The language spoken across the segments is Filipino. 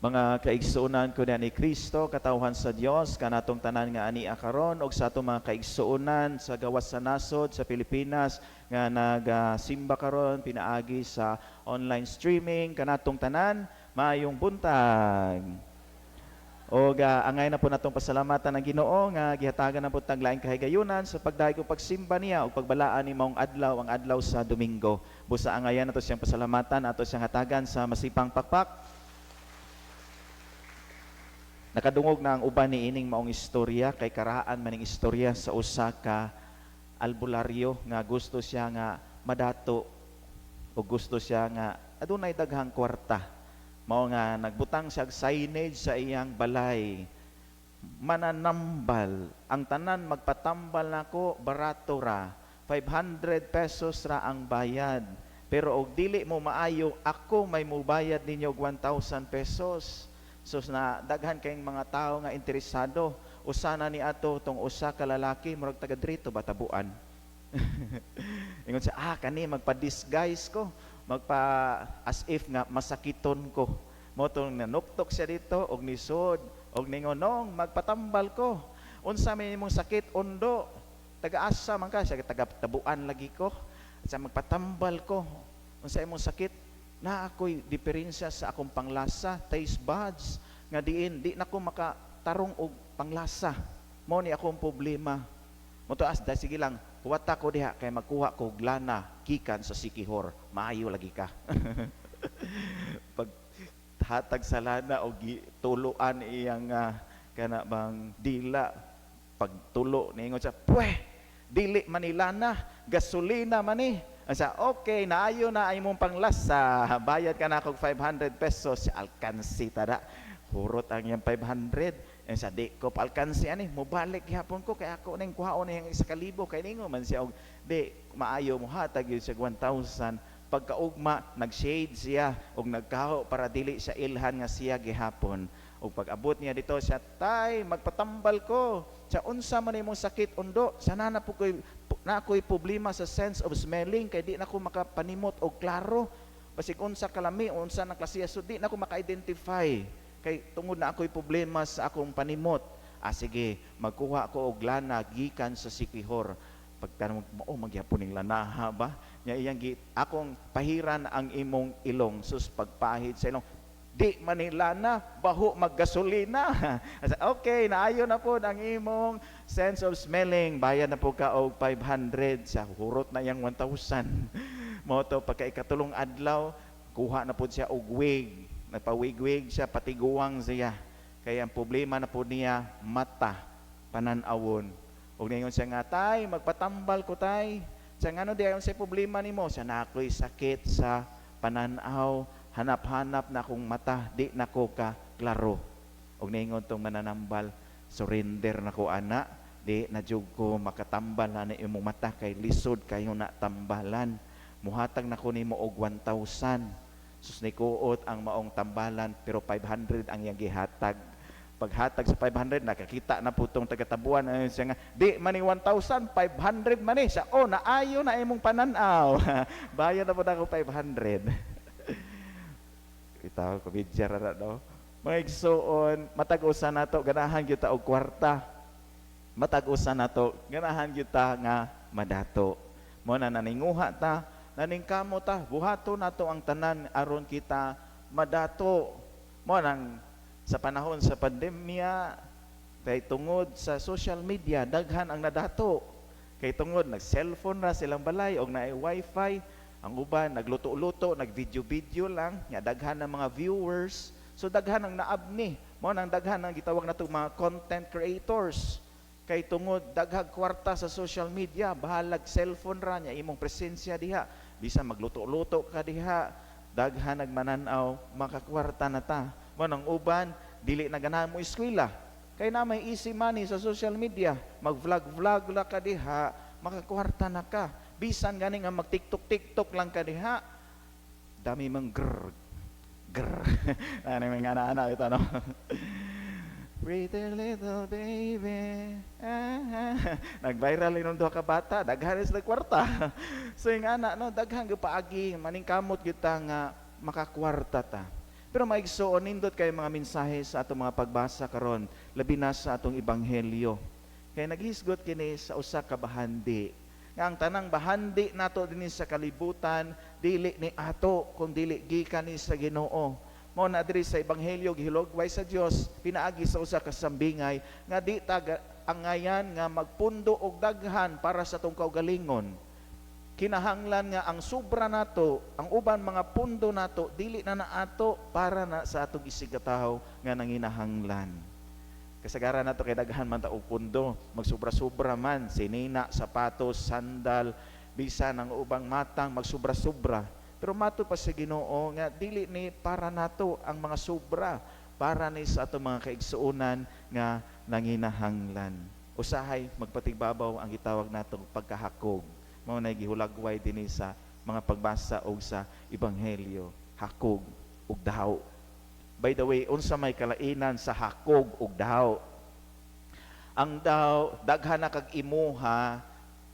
Mga kaigsuonan ko ni Kristo, katawhan sa Dios, kanatong tanan nga ani akaron og sa atong mga kaigsuonan sa gawas sa nasod sa Pilipinas nga nagasimba karon pinaagi sa online streaming, kanatong tanan maayong buntag. O angay na po natong pasalamatan ng Ginoo nga gihatagan na po tag laing kahigayunan sa pagdayeg og pagsimba niya ug pagbalaan ni maong adlaw ang adlaw sa Domingo. Busa angayan nato siyang pasalamatan ato siyang hatagan sa masipang pakpak. Nakadungog na ang uban ni ining maong istorya kay karaan maning istorya sa usa ka albularyo nga gusto siya nga madato o gusto siya nga adunay daghang kwarta. Mao nga nagbutang siya signage sa iyang balay. Mananambal, ang tanan magpatambal nako barato ra. 500 pesos ra ang bayad. Pero og dili mo maayo, ako may mubayad ninyo og 1,000 pesos. So na daghan kayong mga tao nga interesado. Usa na ni ato tong usa ka lalaki murag taga dito batabuan. Ingon siya, kani magpa-disguise ko, magpa as if nga masakiton ko. Mo tong nanuktok siya dito og nisod og ningonong magpatambal ko. Unsa may imong sakit undo? Taga-asa man ka siya, taga tabuan lagi ko. Sa magpatambal ko. Unsa imong sakit? Na ako'y diferensya sa akong panglasa, taste buds nga diin di nako makatarong og panglasa. Mo ni akong problema. Mo to as sige lang, huwata ko diha kay magkuha ko og lana gikan sa sikihor. Maayo lagi ka. Pag hatag sa lana o tuluan iyang kana bang dila pagtulo niingon siya, "Pweh, dili manilana, gasolina man ni." Asa, "Okay, naayo na ay mong panglasa. Bayad ka na kog 500 pesos." Alkansi tada. Hurot ang iyang 500. Sa di ko palkansi ani, mobalik gihapon ko kay ako ning kuhaon niyang 1,000 kay ningo man siya og di maayo mo hatag gyud siya 1,000. Pagkaugma nag-shade siya og nagkaho para dili sa ilhan nga siya gihapon. Og pag-abot niya dito siya, "Tay, magpatambal ko. Sa unsa man imong sakit undo? Sana na po ko'y problema sa sense of smelling kay di na ko makapanimot og klaro. Basig unsa kalami, unsa na klase so di na ko maka-identify. Kay tungod na ako'y problema sa akong panimot." Sige, magkuha ko og lana gikan sa sikihor. Pagtanong mo, magyapon ning lanaha ba? Nya iyang akong pahiran ang imong ilong. Sus pagpahid sa ilong, "Di manilana, baho maggasolina." Okay, naayo na po ang imong sense of smelling. Bayad na po ka og 500 sa hurot na yang 1,000. Mo to pagka ikatulong adlaw, kuha na po siya og wig. Nagpawig-wig siya, patiguang siya. Kaya ang problema na po niya, mata, pananawon. Huwag na yun siya nga, "Tay, magpatambal ko, tay." Siya nga, "No, di ayon sa problema ni mo." Siya na ako'y sakit sa pananaw, hanap-hanap na akong mata, di na ko ka klaro. Huwag na yun itong mananambal, surrender na ko, ana. Di na jug ko makatambal na imong mata, kay lisod kayo na tambalan. Muhatag na ko ni mo og 1,000. Sus ni kuot ang maong tambalan, pero 500 ang iyang gihatag. Paghatag sa 500, nakakita na po itong taga-tabuan. Ayun siya nga, "Di mani 1,000, 500 mani." Siya, "Naayo na imong pananaw." Bayad na po na ako 500. Itaw ko, bidyara na no. Mga igsuon, matag-usan na to, ganahan kita og kwarta. Matag-usan na to, ganahan kita nga madato. Mo na naninguha ta, naningkamo ta, buhato nato ang tanan aron kita madato. Mo nang sa panahon sa pandemya, kay tungod sa social media daghan ang nadato. Kay tungod nag-cellphone ra silang balay og naay wifi, ang uban nagluto-luto, nag-video-video lang, nya daghan ang mga viewers. So daghan ang naabni. Mo nang daghan ang gitawag nato mga content creators. Kay tungod daghang kwarta sa social media, bahalag cellphone ra nya imong presensya diha. Bisa magluto-luto ka diha, daghan nagmananaw, makakwarta na ta. Mo nang uban, dili na ganahan mo eskwela. Kay na may easy money sa social media, mag-vlog-vlog la ka diha, makakwarta na ka. Bisan gani nga mag-tiktok-tiktok lang ka diha, dami mang grrr. Ano yung mga anak ito, no? Pretty little baby. Nag-viral yung doha ka bata, daghan sila kwarta. So yung anak, no, daghan paagi, maningkamot kita nga makakwarta ta. Pero maigsoon nindot kay mga mensahe sa atong mga pagbasa karon, labi na sa atong ebanghelyo. Kay naghisgot kini sa usa ka bahandi. Nga ang tanang bahandi nato dinhi sa kalibutan dili ni ato kun dili gikan ni sa Ginoo. Mao na diri sa ebanghelyo gihilogway sa Dios pinaagi sa usa ka sambingay nga di ta angayan nga magpundo og daghan para sa tong kaugalingon. Kinahanglan nga ang sobra nato, ang uban mga pundo nato dili na naato para na sa atong isigataw nga nanginahanglan. Kasagaran nato kay daghan man ta og pundo, magsubra-sobra man, sinina, sapatos, sandal, bisan ang ubang matang magsubra-sobra. Pero mato pa sa Ginoo nga dili ni para nato ang mga sobra, para ni sa atong mga kaigsuonan nga nanginahanglan. Usahay magpatigbabaw ang gitawag natong pagkahakog. Mao na gihulagway dinhi sa mga pagbasa og sa ebanghelyo, hakog ug dahaw. By the way, unsa may kalainan sa hakog ug dahaw? Ang dahaw daghan na kag imuha,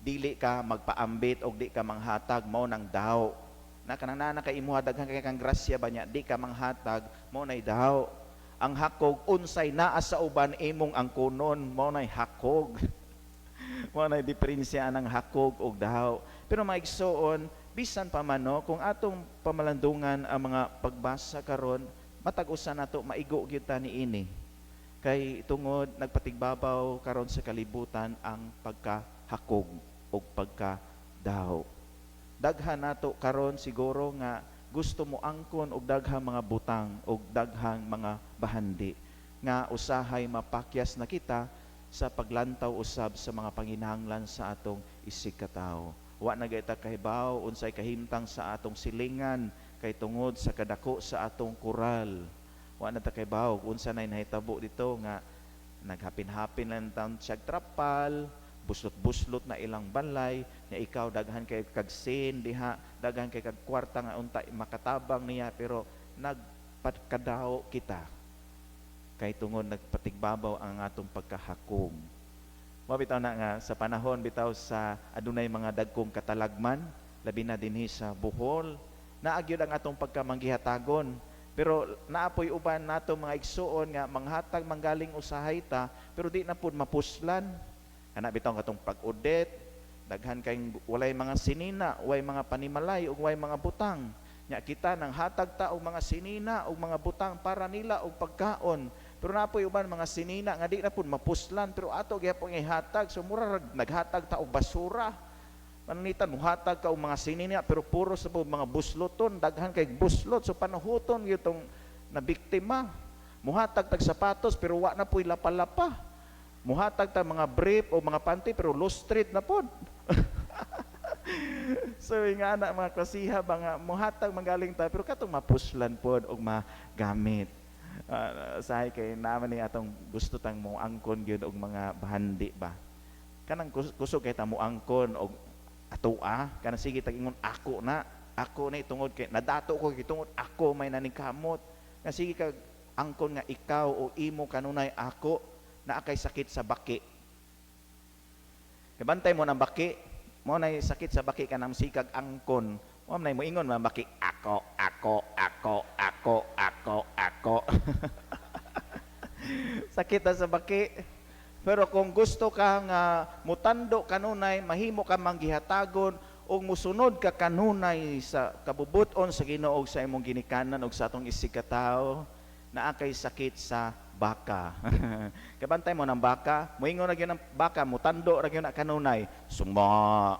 dili ka magpaambit og di ka manghatag, mao nang dahaw. Na kanang nana kay imuha daghan kay kang grasya ba niya, di ka manghatag, mao nay dahaw. Ang hakog unsay naa sa uban imong angkonon, mao nay hakog. Mo na diferensya ng hakog ug dahaw. Pero maigsoon, bisan pa man no, kung atong pamalandungan ang mga pagbasa karon, matag usa nato maigo gyud ta niini. Kay tungod nagpatigbabaw karon sa kalibutan ang pagkahakog ug pagkadahaw. Daghan nato karon siguro nga gusto mo angkon og daghang mga butang og daghang mga bahandi nga usahay mapakyas na kita sa paglantaw usab sa mga panginahanglan sa atong isigkatawo. Wa na gayta kahibaw unsay kahimtang sa atong silingan kay tungod sa kadako sa atong koral. Wa na ta kahibaw unsa nay nahitabo dito nga naghapin-hapin lang taon siyag trapal, buslot-buslot na ilang balay, nga ikaw daghan kay kag sin diha, daghan kay kag kwarta nga unta makatabang niya pero nagpakadaho kita. Kay tungod nagpatigbabaw ang atong pagkahakog. Mabitaw na nga sa panahon bitaw sa adunay mga dagkong katalagman, labi na dinhi sa Bohol, naagyod ang atong pagkamanggihatagon. Pero naapoy uban nato mga igsuon nga manghatag manggaling usahay ta, pero di na pud mapuslan. Ana bitaw katong pag-audit, daghan kay walay mga sinina, way mga panimalay ug way mga butang. Nya kita nang hatag ta og mga sinina og mga butang para nila og pagkaon. Pero napoy uban mga sinina nga di na pud mapuslan pero ato gyapon ihatag, so mura naghatag ta og basura. Pananitan muhatag ka og mga sinina pero puro sa mga busloton, daghan kay buslot, so panuhuton gyud tong nabiktima. Muhatag tag sapatos pero wa na puy lapa-lapa. Muhatag ta mga brief o mga panty pero low street na pod. So nga na mga klasiha mga muhatag manggaling ta pero katong mapuslan pod og magamit. Sahay kay naman ni atong gusto tang mo angkon gyud og mga bahandi ba. Kanang kusog kay ta mo angkon og atoa, kanang sige tag ingon ako na tungod kay nadato ko kay tungod ako may naningkamot. Nga sige kag angkon nga ikaw o imo kanunay ako na akay sakit sa baki. Kay bantay mo nang baki, mo nay sakit sa baki kanang sikag angkon. Mo nay mo ingon man baki ako. Sakit sa baki. Pero kung gusto ka nga mutando kanunay, mahimo ka manggihatagon o musunod ka kanunay sa kabubuton sa Ginoo sa imong ginikanan o sa atong isigkatawo, na akay sakit sa baka. Kabantay mo ng baka, moingon na gyud ng baka, mutando ra gyud na kanunay, suma.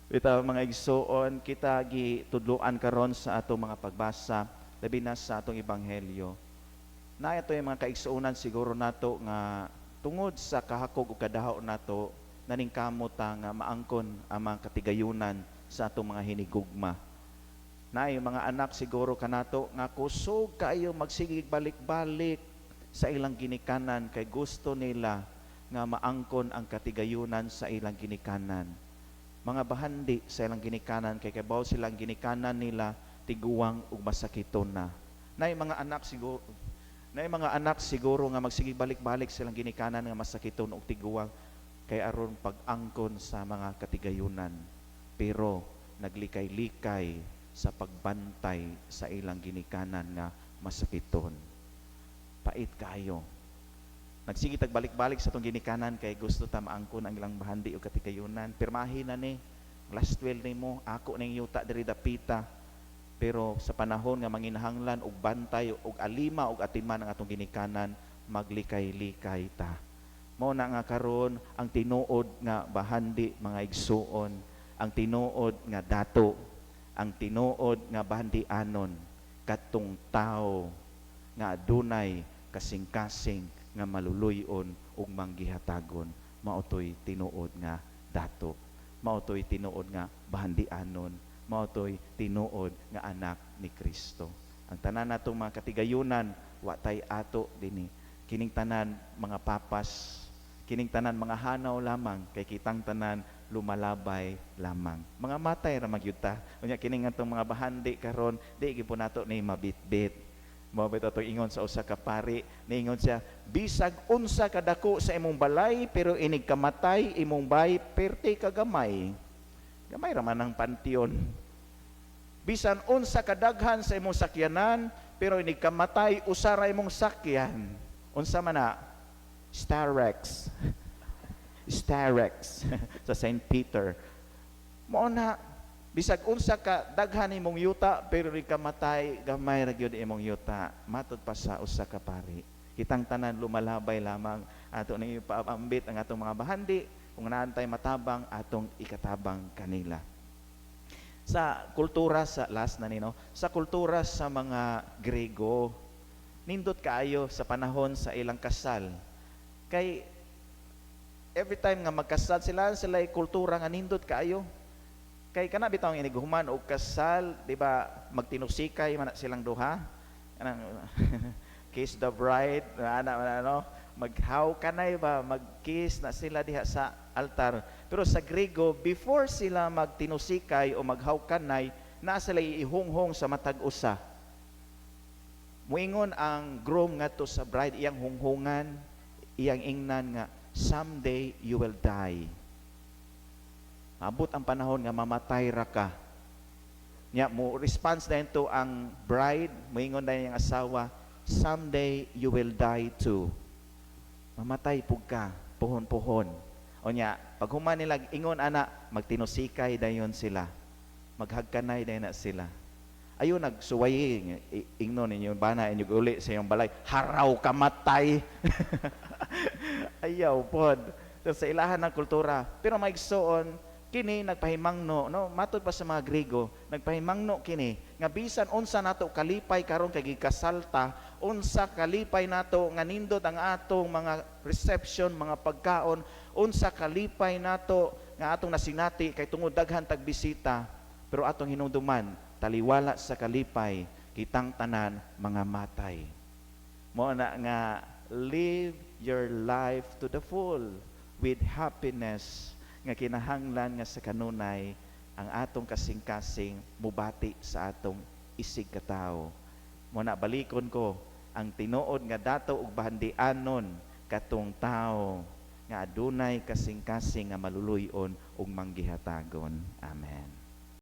Bitaw mga igsuon, kita gitudloan karon sa atong mga pagbasa, labi na sa atong ebanghelyo. Na ito yung mga kaigsuonan siguro nato nga tungod sa kahakog ug kadahaw nato, naningkamot nga maangkon ang mga katigayunan sa atong mga hinigugma. Na yung mga anak siguro kanato nga kusog kayo magsigig balik-balik sa ilang ginikanan kay gusto nila nga maangkon ang katigayunan sa ilang ginikanan. Mga bahandi sa ilang ginikanan kay kabaw silang ginikanan nila tiguwang ug masakiton na. Na yung mga anak siguro nga magsigig balik-balik silang ginikanan nga masakiton ug tiguwang kay aron pag-angkon sa mga katigayunan. Pero naglikay-likay sa pagbantay sa ilang ginikanan nga masakiton. Pait kayo. Nagsige balik-balik sa itong ginikanan kay gusto ta maangkon ang ilang bahandi o katikayunan. Pirmahin na ni, last will ni mo, ako ning yuta diri dapita. Pero sa panahon nga manginahanglan og bantay og alima og atiman ang atong ginikanan, maglikay-likay ta. Mao na nga karon ang tinuod nga bahandi mga igsuon, ang tinuod nga dato, ang tinuod nga bahandianon katong tao nga adunay kasing-kasing nga maluluyon ug manggihatagon, maotoy tinuod nga dato, maotoy tinuod nga bahandianon, maotoy tinuod nga anak ni Kristo. Ang tanan natong mga katigayunan wa tay ato dinhi, kining tanan mga papas, kining tanan mga hanaw lamang, kay kitang tanan lumalabay lamang. Mga matay ra magyuta. Unya kining atong mga bahandi karon di gyud nato ni mabitbit. Mao bitaw ingon sa usa ka pari, niingon siya, bisag unsa kadako sa imong balay pero inig kamatay imong bay perti ka gamay. Gamay ra man ang panteon. Bisan unsa kadaghan sa imong sakyanan pero inig kamatay usa ra imong sakyan. Unsa man na? Starex. Starex sa St. Peter. Mao na bisag unsa ka daghan imong yuta pero di ka matay, gamay ra gyud imong yuta. Matud pa sa usa ka pari. Kitang tanan lumalabay lamang ato ning ipaambit ang atong mga bahandi kung naantay matabang atong ikatabang kanila. Sa kultura sa last na nino, sa kultura sa mga Grego, nindot kaayo sa panahon sa ilang kasal. Kay every time nga magkasal sila kultura nga nindot kaayo. Kay kana bitaw ang iniguhuman og kasal, di ba, magtinusikay man silang duha. Kanang kiss the bride, ano, maghaw kanay ba, mag-kiss na sila diha sa altar. Pero sa Grego, before sila magtinusikay o maghaw kanay, na sila ihunghong sa matag usa. Muingon ang groom ngadto sa bride, iyang hunghungan, iyang ingnan nga, someday you will die. Abot ang panahon nga mamatay ra ka. Nya mo response na ito ang bride, moingon na iyang asawa, someday you will die too. Mamatay pug ka, puhon-puhon. O nya, pag human nila ingon ana, magtinusikay dayon sila. Maghagkanay dayon na sila. Ayun nagsuway ingnon ninyo bana inyo uli sa iyong balay, haraw ka matay. Ayaw pod. So, sa ilahan ng kultura, pero maigsoon kini nagpahimangno, no, matud pa sa mga Grego, nagpahimangno kini nga bisan unsa nato kalipay karon kay gikasalta, unsa kalipay nato nga nindot ang atong mga reception, mga pagkaon, unsa kalipay nato nga atong nasinati kay tungod daghan tag bisita, pero atong hinumduman taliwala sa kalipay kitang tanan mga matay. Mo na nga live your life to the full with happiness nga kinahanglan nga sa kanunay ang atong kasing-kasing mubati sa atong isig katao. Muna balikon ko, ang tinuod nga dato ug bahandianon katong tao nga adunay kasing-kasing nga maluluyon ug manggihatagon. Amen.